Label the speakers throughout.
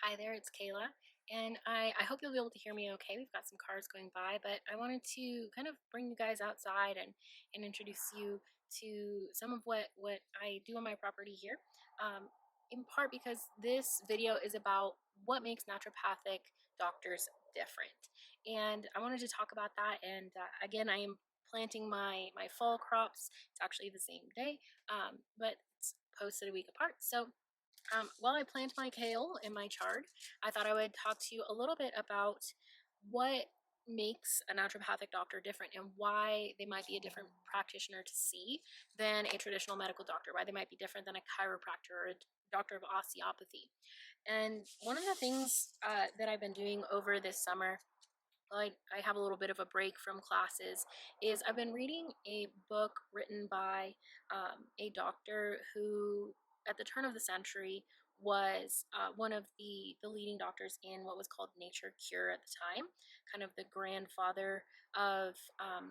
Speaker 1: Hi there, it's Kayla, and I hope you'll be able to hear me okay. We've got some cars going by, but I wanted to kind of bring you guys outside and introduce you to some of what I do on my property here. Um, in part because this video is about what makes naturopathic doctors different, and I wanted to talk about that. And again, I am planting my fall crops. It's actually the same day, but it's posted a week apart. So while I plant my kale in my chard, I thought I would talk to you a little bit about what makes a naturopathic doctor different and why they might be a different practitioner to see than a traditional medical doctor, why they might be different than a chiropractor or a doctor of osteopathy. And one of the things that I've been doing over this summer, I have a little bit of a break from classes, is I've been reading a book written by a doctor who, at the turn of the century, was one of the leading doctors in what was called nature cure at the time, kind of the grandfather of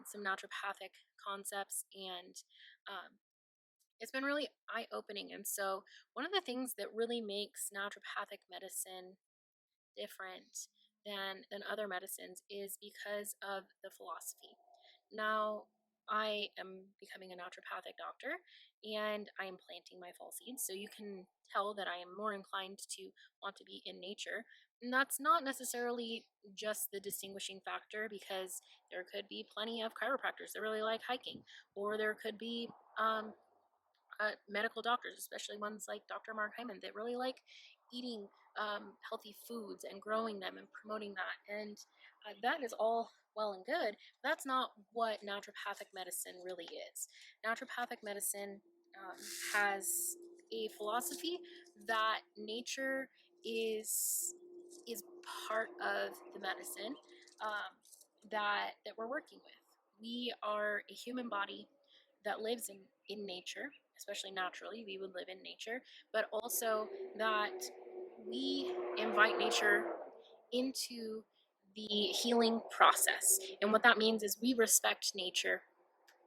Speaker 1: some naturopathic concepts, and it's been really eye-opening. And so one of the things that really makes naturopathic medicine different than other medicines is because of the philosophy. Now, I am becoming a naturopathic doctor and I am planting my fall seeds, so you can tell that I am more inclined to want to be in nature. And that's not necessarily just the distinguishing factor, because there could be plenty of chiropractors that really like hiking, or there could be medical doctors, especially ones like Dr. Mark Hyman, that really like eating healthy foods and growing them and promoting that. And that is all well and good. That's not what naturopathic medicine really is. Naturopathic medicine has a philosophy that nature is is part of the medicine that we're working with. We are a human body that lives in nature, especially naturally, we would live in nature, but also that we invite nature into the healing process. And what that means is we respect nature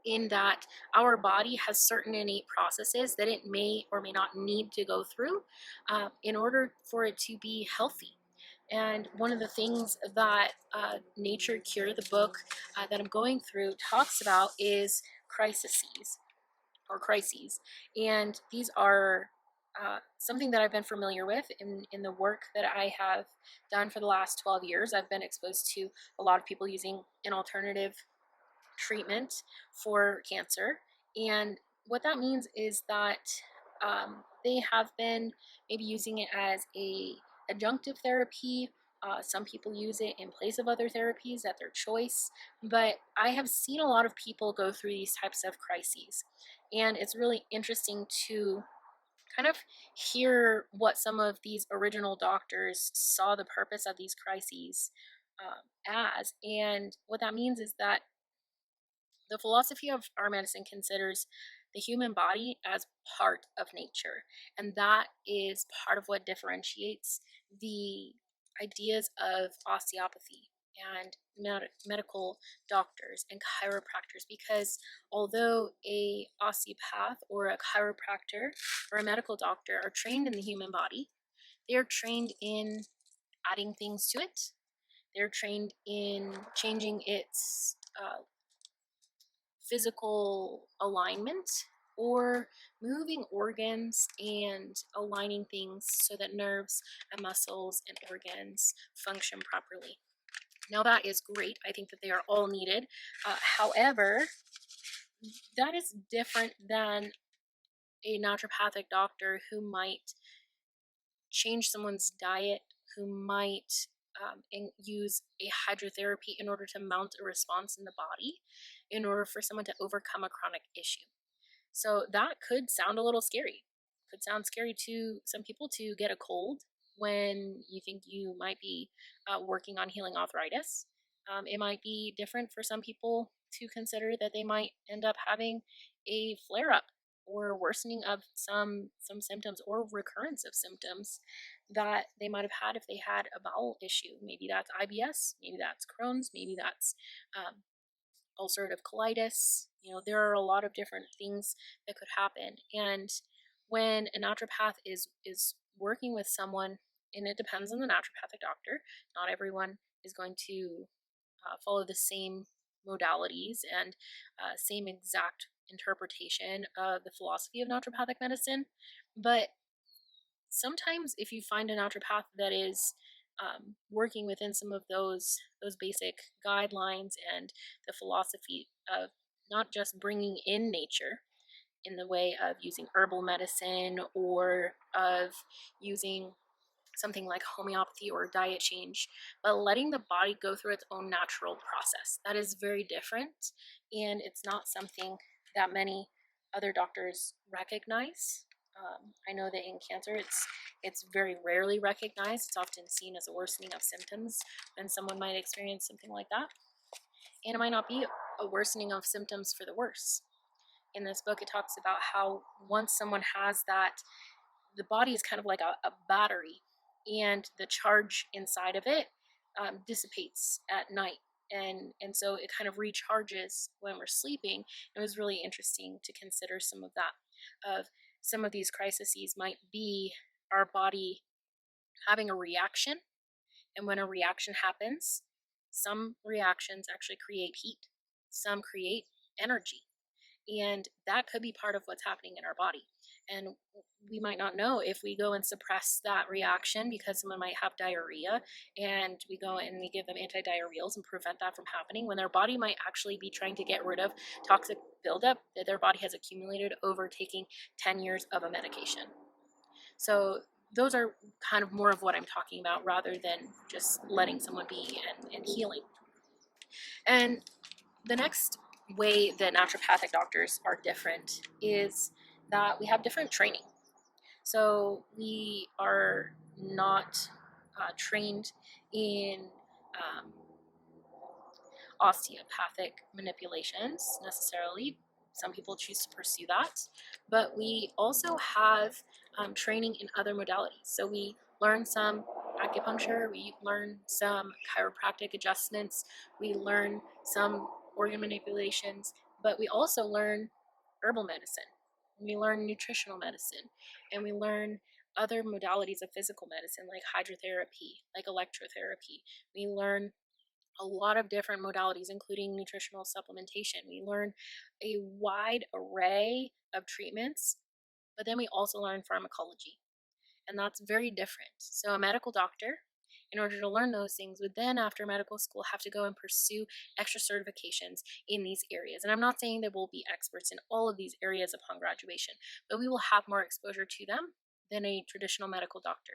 Speaker 1: in that our body has certain innate processes that it may or may not need to go through in order for it to be healthy. And one of the things that Nature Cure, the book that I'm going through, talks about is crises or crises. And these are something that I've been familiar with in the work that I have done for the last 12 years. I've been exposed to a lot of people using an alternative treatment for cancer. And what that means is that they have been maybe using it as a adjunctive therapy. Some people use it in place of other therapies at their choice. But I have seen a lot of people go through these types of crises. And it's really interesting to kind of hear what some of these original doctors saw the purpose of these crises as. And what that means is that the philosophy of our medicine considers the human body as part of nature, and that is part of what differentiates the ideas of osteopathy and medical doctors and chiropractors, because although a osteopath or a chiropractor or a medical doctor are trained in the human body, they're trained in adding things to it. They're trained in changing its physical alignment, or moving organs and aligning things so that nerves and muscles and organs function properly. Now, that is great. I think that they are all needed. However, that is different than a naturopathic doctor who might change someone's diet, who might use a hydrotherapy in order to mount a response in the body in order for someone to overcome a chronic issue. So that could sound a little scary. Could sound scary to some people to get a cold when you think you might be working on healing arthritis. It might be different for some people to consider that they might end up having a flare up or worsening of some symptoms or recurrence of symptoms that they might have had if they had a bowel issue. Maybe that's IBS, maybe that's Crohn's, maybe that's um, ulcerative colitis. There are a lot of different things that could happen. And when a naturopath is working with someone, and it depends on the naturopathic doctor. Not everyone is going to follow the same modalities and same exact interpretation of the philosophy of naturopathic medicine. But sometimes, if you find a naturopath that is working within some of those basic guidelines and the philosophy of not just bringing in nature in the way of using herbal medicine or of using something like homeopathy or diet change, but letting the body go through its own natural process. That is very different, and it's not something that many other doctors recognize. I know that in cancer, it's very rarely recognized. It's often seen as a worsening of symptoms, and someone might experience something like that, and it might not be a worsening of symptoms for the worse. In this book, it talks about how once someone has that, the body is kind of like a battery, and the charge inside of it dissipates at night, and so it kind of recharges when we're sleeping. It was really interesting to consider some of that. Of some of these crises might be our body having a reaction, and when a reaction happens, some reactions actually create heat, some create energy, and that could be part of what's happening in our body. And we might not know if we go and suppress that reaction because someone might have diarrhea, and we go and we give them antidiarrheals and prevent that from happening, when their body might actually be trying to get rid of toxic buildup that their body has accumulated over taking 10 years of a medication. So those are kind of more of what I'm talking about, rather than just letting someone be and healing. And the next way that naturopathic doctors are different is that we have different training. So we are not trained in um, osteopathic manipulations necessarily. Some people choose to pursue that, but we also have training in other modalities. So we learn some acupuncture, we learn some chiropractic adjustments, we learn some organ manipulations, but we also learn herbal medicine, we learn nutritional medicine, and we learn other modalities of physical medicine like hydrotherapy, like electrotherapy. We learn a lot of different modalities, including nutritional supplementation. We learn a wide array of treatments, but then we also learn pharmacology, and that's very different. So, a medical doctor, in order to learn those things, would then, after medical school, have to go and pursue extra certifications in these areas. And I'm not saying that we'll be experts in all of these areas upon graduation, but we will have more exposure to them than a traditional medical doctor,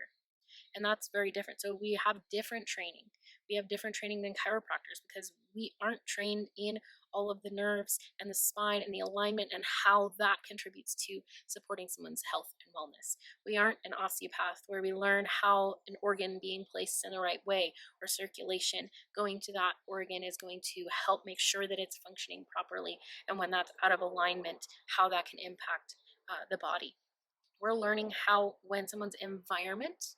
Speaker 1: and that's very different. So we have different training. We have different training than chiropractors because we aren't trained in all of the nerves and the spine and the alignment and how that contributes to supporting someone's health and wellness. We aren't an osteopath where we learn how an organ being placed in the right way, or circulation going to that organ is going to help make sure that it's functioning properly, and when that's out of alignment, how that can impact the body. We're learning how, when someone's environment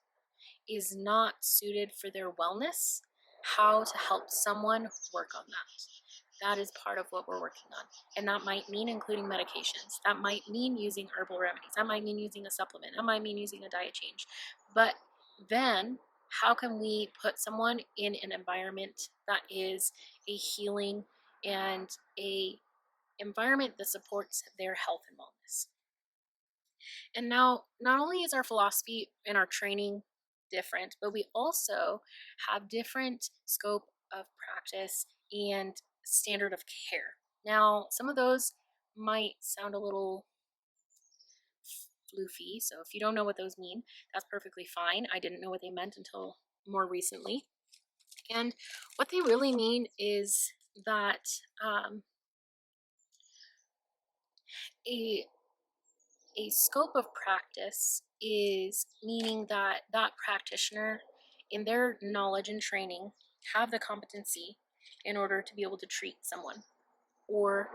Speaker 1: is not suited for their wellness, how to help someone work on that. That is part of what we're working on. And that might mean including medications. That might mean using herbal remedies. That might mean using a supplement. That might mean using a diet change. But then, how can we put someone in an environment that is a healing and a environment that supports their health and wellness? And now, not only is our philosophy and our training different, but we also have different scope of practice and standard of care. Now, some of those might sound a little floofy, so if you don't know what those mean, that's perfectly fine. I didn't know what they meant until more recently. And what they really mean is that a a scope of practice is meaning that that practitioner, in their knowledge and training, have the competency in order to be able to treat someone or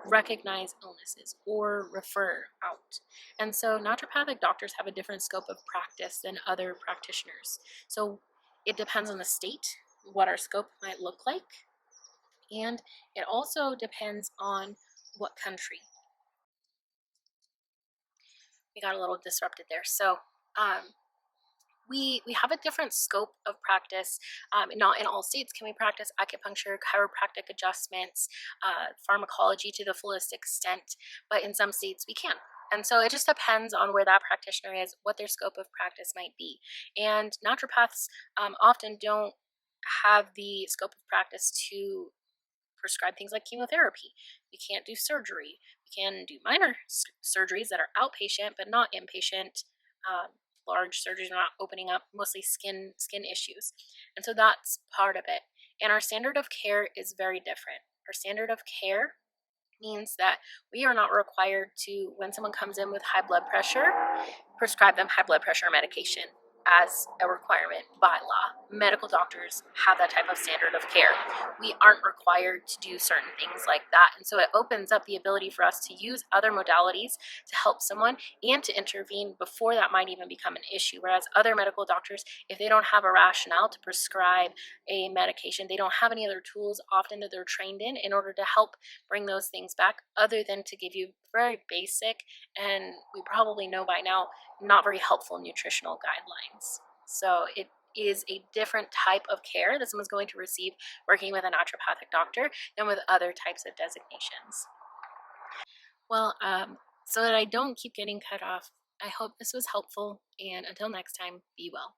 Speaker 1: recognize illnesses or refer out. And so naturopathic doctors have a different scope of practice than other practitioners. So it depends on the state what our scope might look like, and it also depends on what country. We got a little disrupted there. So We have a different scope of practice. Not in all states can we practice acupuncture, chiropractic adjustments, pharmacology to the fullest extent, but in some states we can. And so it just depends on where that practitioner is, what their scope of practice might be. And naturopaths often don't have the scope of practice to prescribe things like chemotherapy. We can't do surgery. We can do minor surgeries that are outpatient but not inpatient. Large surgeries are not opening up, mostly skin issues, and so that's part of it. And our standard of care is very different. Our standard of care means that we are not required to, when someone comes in with high blood pressure, prescribe them high blood pressure medication as a requirement by law. Medical doctors have that type of standard of care. We aren't required to do certain things like that. And so it opens up the ability for us to use other modalities to help someone and to intervene before that might even become an issue. Whereas other medical doctors, if they don't have a rationale to prescribe a medication, they don't have any other tools often that they're trained in order to help bring those things back, other than to give you very basic, and we probably know by now, not very helpful nutritional guidelines. So it is a different type of care that someone's going to receive working with a naturopathic doctor than with other types of designations. Well, so that I don't keep getting cut off, I hope this was helpful, and until next time, be well.